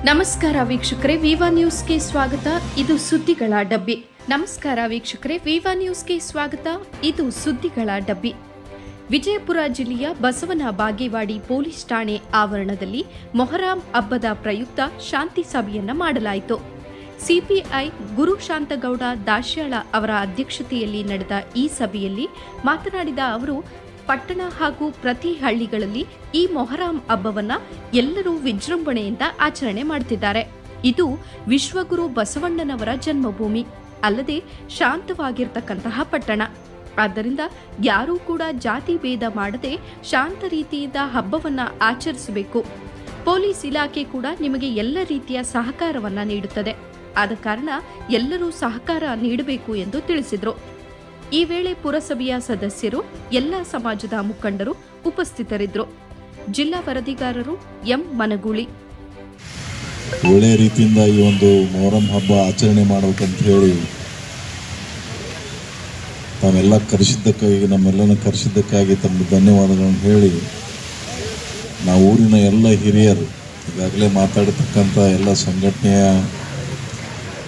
ನಮಸ್ಕಾರ ವೀಕ್ಷಕರೇ, ವಿವಾ ನ್ಯೂಸ್ಗೆ ಸ್ವಾಗತ. ಇದು ಸುದ್ದಿಗಳ ಡಬ್ಬಿ. ನಮಸ್ಕಾರ ವೀಕ್ಷಕರೇ, ವಿವಾ ನ್ಯೂಸ್ಗೆ ಸ್ವಾಗತ. ಇದು ಸುದ್ದಿಗಳ ಡಬ್ಬಿ. ವಿಜಯಪುರ ಜಿಲ್ಲೆಯ ಬಸವನ ಬಾಗೇವಾಡಿ ಪೊಲೀಸ್ ಠಾಣೆ ಆವರಣದಲ್ಲಿ ಮೊಹರಂ ಹಬ್ಬದ ಪ್ರಯುಕ್ತ ಶಾಂತಿ ಸಭೆಯನ್ನ ಮಾಡಲಾಯಿತು. ಸಿಪಿಐ ಗುರು ಶಾಂತಗೌಡ ದಾಶ್ಯಾಳ ಅವರ ಅಧ್ಯಕ್ಷತೆಯಲ್ಲಿ ನಡೆದ ಈ ಸಭೆಯಲ್ಲಿ ಮಾತನಾಡಿದ ಅವರು, ಪಟ್ಟಣ ಹಾಗೂ ಪ್ರತಿ ಹಳ್ಳಿಗಳಲ್ಲಿ ಈ ಮೊಹರಂ ಹಬ್ಬವನ್ನ ಎಲ್ಲರೂ ವಿಜೃಂಭಣೆಯಿಂದ ಆಚರಣೆ ಮಾಡುತ್ತಿದ್ದಾರೆ. ಇದು ವಿಶ್ವಗುರು ಬಸವಣ್ಣನವರ ಜನ್ಮಭೂಮಿ, ಅಲ್ಲದೆ ಶಾಂತವಾಗಿರ್ತಕ್ಕಂತಹ ಪಟ್ಟಣ. ಆದ್ದರಿಂದ ಯಾರೂ ಕೂಡ ಜಾತಿ ಭೇದ ಮಾಡದೆ ಶಾಂತ ರೀತಿಯಿಂದ ಹಬ್ಬವನ್ನ ಆಚರಿಸಬೇಕು. ಪೊಲೀಸ್ ಇಲಾಖೆ ಕೂಡ ನಿಮಗೆ ಎಲ್ಲ ರೀತಿಯ ಸಹಕಾರವನ್ನ ನೀಡುತ್ತದೆ. ಆದ ಕಾರಣ ಎಲ್ಲರೂ ಸಹಕಾರ ನೀಡಬೇಕು ಎಂದು ತಿಳಿಸಿದರು. ಈ ವೇಳೆ ಪುರಸಭೆಯ ಸದಸ್ಯರು, ಎಲ್ಲ ಸಮಾಜದ ಮುಖಂಡರು ಉಪಸ್ಥಿತರಿದ್ದರು. ಜಿಲ್ಲಾ ವರದಿಗಾರರು ಎಂ ಮನಗೂಳಿ. ಒಳ್ಳೆಯ ರೀತಿಯಿಂದ ಈ ಒಂದು ಮೊಹರಂ ಹಬ್ಬ ಆಚರಣೆ ಮಾಡಬೇಕಂತ ಹೇಳಿ ತಾವೆಲ್ಲ ಕರೆಸಿದ್ದಕ್ಕಾಗಿ, ನಮ್ಮೆಲ್ಲನ ಕರೆಸಿದ್ದಕ್ಕಾಗಿ ತಮ್ಮ ಧನ್ಯವಾದಗಳನ್ನು ಹೇಳಿ, ನಾವು ಊರಿನ ಎಲ್ಲ ಹಿರಿಯರು, ಈಗಾಗಲೇ ಮಾತಾಡತಕ್ಕಂಥ ಎಲ್ಲ ಸಂಘಟನೆಯ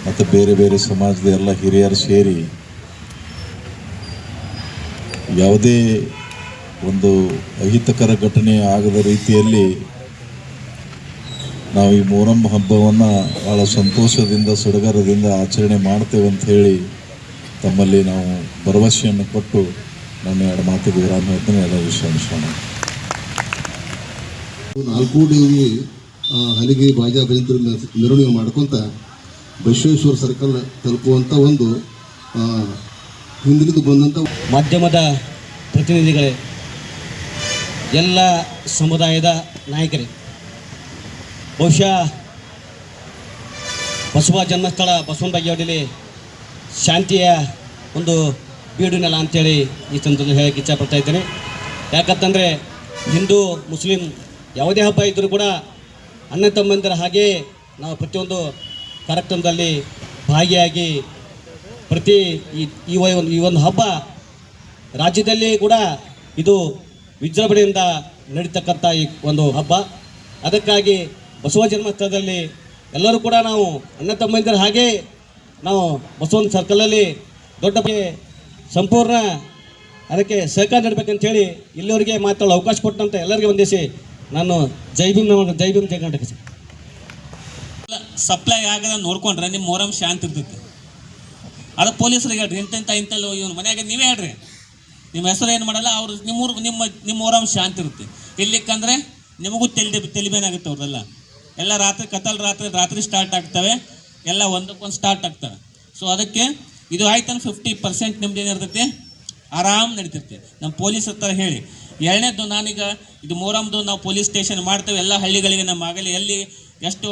ಮತ್ತು ಬೇರೆ ಬೇರೆ ಸಮಾಜದ ಎಲ್ಲ ಹಿರಿಯರು ಸೇರಿ ಯಾವುದೇ ಒಂದು ಅಹಿತಕರ ಘಟನೆ ಆಗದ ರೀತಿಯಲ್ಲಿ ನಾವು ಈ ಮೊಹರಂ ಹಬ್ಬವನ್ನು ಭಾಳ ಸಂತೋಷದಿಂದ, ಸಡಗರದಿಂದ ಆಚರಣೆ ಮಾಡ್ತೇವೆ ಅಂತ ಹೇಳಿ ತಮ್ಮಲ್ಲಿ ನಾವು ಭರವಸೆಯನ್ನು ಕೊಟ್ಟು ನನ್ನ ಎರಡು ಮಾತಿಗೆ ವಿರಾಮ ಹೇಳ್ತೇನೆ. ಎಲ್ಲ ವಿಷಯ ಅನಿಸೋಣ. 4 ದೇವಿ ಹಲಿಗೆ ಬಾಜಾ ಭಜಂತ್ರಿ ಮೆರವಣಿಗೆ ಮಾಡ್ಕೊತ ಬಸವೇಶ್ವರ ಸರ್ಕಲ್ ತಲುಪುವಂಥ ಒಂದು ಹಿಂದಿನಿಂದ ಬಂದಂಥ ಮಾಧ್ಯಮದ ಪ್ರತಿನಿಧಿಗಳೇ, ಎಲ್ಲ ಸಮುದಾಯದ ನಾಯಕರೇ, ಬಹುಶಃ ಬಸವ ಜನ್ಮಸ್ಥಳ ಬಸವನ ಬಾಗೇವಾಡಿಲಿ ಶಾಂತಿಯ ಒಂದು ಬೀಡು ನೆಲ ಅಂಥೇಳಿ ಈ ಸಂದರ್ಭದಲ್ಲಿ ಹೇಳಕ್ಕೆ ಇಚ್ಛಪಡ್ತಾ ಇದ್ದೇನೆ. ಯಾಕಂತಂದರೆ ಹಿಂದೂ ಮುಸ್ಲಿಂ ಯಾವುದೇ ಹಬ್ಬ ಇದ್ದರೂ ಕೂಡ ಅಣ್ಣ ತಮ್ಮಂದಿರ ಹಾಗೆ ನಾವು ಪ್ರತಿಯೊಂದು ಕಾರ್ಯಕ್ರಮದಲ್ಲಿ ಭಾಗಿಯಾಗಿ ಪ್ರತಿ ಈ ಒಂದು ಹಬ್ಬ ರಾಜ್ಯದಲ್ಲಿ ಕೂಡ ಇದು ವಿಜೃಂಭಣೆಯಿಂದ ನಡೀತಕ್ಕಂಥ ಈ ಒಂದು ಹಬ್ಬ. ಅದಕ್ಕಾಗಿ ಬಸವ ಜನ್ಮಸ್ಥಳದಲ್ಲಿ ಎಲ್ಲರೂ ಕೂಡ ನಾವು ಅಣ್ಣ ತಮ್ಮಂದಿರ ಹಾಗೆ ನಾವು ಬಸವನ ಸರ್ಕಲಲ್ಲಿ ದೊಡ್ಡ ಸಂಪೂರ್ಣ ಅದಕ್ಕೆ ಸಹಕಾರ ನೀಡಬೇಕಂತೇಳಿ ಇಲ್ಲಿವರೆಗೆ ಮಾತಾಡೋ ಅವಕಾಶ ಕೊಟ್ಟಂತ ಎಲ್ಲರಿಗೆ ವಂದಿಸಿ ನಾನು ಜೈ ಭೀಮ್ ಜೈ ಕರ್ನಾಟಕ. ಸಪ್ಲೈ ಆಗದ ನೋಡ್ಕೊಂಡ್ರೆ ನಿಮ್ಮ ಮೊಹರಂ ಶಾಂತಿ ಇರ್ತೈತಿ. ಅದು ಪೊಲೀಸರಿಗೆ ಹೇಳ್ರಿ, ಇಂಥಲ್ಲ ಇವನು ಮನೆಯಾಗ ನೀವೇ ಹೇಳ್ರಿ, ನಿಮ್ಮ ಹೆಸರು ಏನು ಮಾಡಲ್ಲ, ಅವ್ರು ನಿಮ್ಮ ಮೊಹರಂ ಶಾಂತಿ ಇರುತ್ತೆ. ಇಲ್ಲಿಕ್ಕಂದ್ರೆ ನಿಮಗೂ ತೆಲಿಬೇನಾಗುತ್ತೆ. ಅವ್ರದೆಲ್ಲ ಎಲ್ಲ ರಾತ್ರಿ ಸ್ಟಾರ್ಟ್ ಆಗ್ತವೆ, ಎಲ್ಲ ಒಂದಕ್ಕೊಂದು ಸ್ಟಾರ್ಟ್ ಆಗ್ತವೆ. ಸೊ ಅದಕ್ಕೆ ಇದು ಆಯ್ತು 50% ನಿಮ್ದು ಏನಿರ್ತೈತಿ ಆರಾಮ್ ನಡೀತಿರ್ತೀವಿ. ನಮ್ಮ ಪೊಲೀಸ್ ಹತ್ರ ಹೇಳಿ. ಎರಡನೇದು, ನಾನೀಗ ಇದು ಮೊಹರಂದು ನಾವು ಪೊಲೀಸ್ ಸ್ಟೇಷನ್ ಮಾಡ್ತೇವೆ. ಎಲ್ಲ ಹಳ್ಳಿಗಳಿಗೆ ನಮ್ಮ ಆಗಲಿ ಎಲ್ಲಿ ಎಷ್ಟು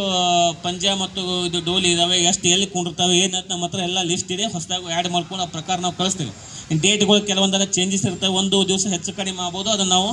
ಪಂಜ ಮತ್ತು ಇದು ಡೋಲಿ ಇದ್ದಾವೆ, ಎಷ್ಟು ಎಲ್ಲಿ ಕುಂಡಿರ್ತಾವೆ ಏನಂತ ನಮ್ಮ ಹತ್ರ ಎಲ್ಲ ಲಿಸ್ಟ್ ಇದೆ. ಹೊಸದಾಗಿ ಆ್ಯಡ್ ಮಾಡ್ಕೊಂಡು ಆ ಪ್ರಕಾರ ನಾವು ಕಳಿಸ್ತೀವಿ. ಡೇಟ್ಗಳು ಕೆಲವೊಂದೆಲ್ಲ ಚೇಂಜಸ್ ಇರ್ತವೆ, ಒಂದು ದಿವಸ ಹೆಚ್ಚು ಕಡಿಮೆ ಆಗ್ಬೋದು. ಅದನ್ನು ನಾವು